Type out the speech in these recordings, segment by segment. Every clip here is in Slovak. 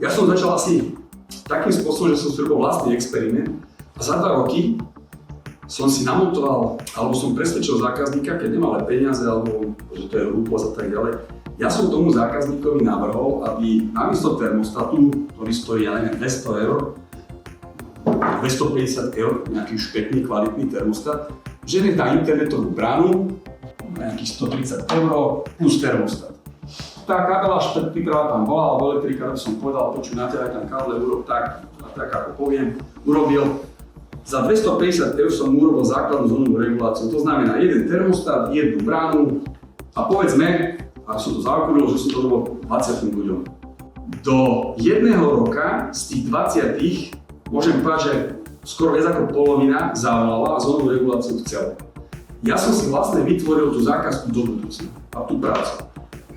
Ja som začal asi takým spôsobom, že som si robil vlastný experiment a za 2 roky som si namontoval, alebo som presvedčil zákazníka, keď nemal peniaze, alebo že to je hlúposť a tak ďalej. Ja som tomu zákazníkovi navrhol, aby namiesto termostatu, ktorý stojí, ja neviem, 200 €, 250 €, nejaký špetný, kvalitný termostat, že nech dá internetovú bránu, nejakých 130 € plus termostat. Tá kabela špetky, ktorá tam bola, alebo elektrika, som povedal, počuj, natiaľ tam káble, urob tak, ako poviem, urobil. Za 250 € som urobil základnú zónovú reguláciu, to znamená jeden termostat, jednu bránu a povedzme, ak som to zaokrúhlil, že som to robil 20 ľuďom. Do 1 roka z tých 20 môžem povedať, že skoro viac ako polovina zavolala a zónovú reguláciu chcela. Ja som si vlastne vytvoril tú zákazku do budúcna a tú prácu.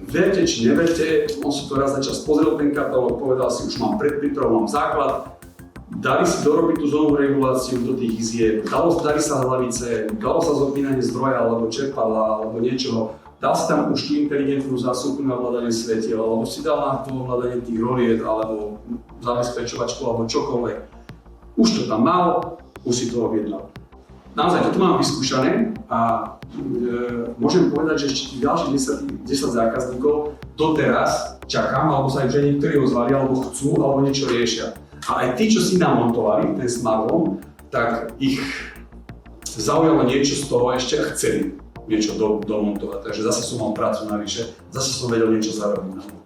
Verte či neverte, on si to raz za čas pozrel ten katalóg, povedal si, už mám predpripravu, mám základ, dali si dorobiť tú zónovú reguláciu do tých izieb, dali sa hlavice, dalo sa zopínanie zdroja alebo čerpadla alebo niečoho, dal si tam už tú inteligentnú zásuvku na hľadanie svetiel, alebo si dal na to hľadanie tých roliet alebo zabezpečovačku alebo čokoľvek. Už to tam mal, už si to objednal. Naozaj, toto mám vyskúšané a môžem povedať, že ešte tých ďalších 10 zákazníkov doteraz čakám, alebo sa aj že niektorí ozvali, alebo chcú, alebo niečo riešia. A aj tí, čo si namontovali ten smart home, tak ich zaujalo niečo z toho ešte a chceli niečo domontovať. Takže zase som mal prácu navyše, zase som vedel niečo zarobiť.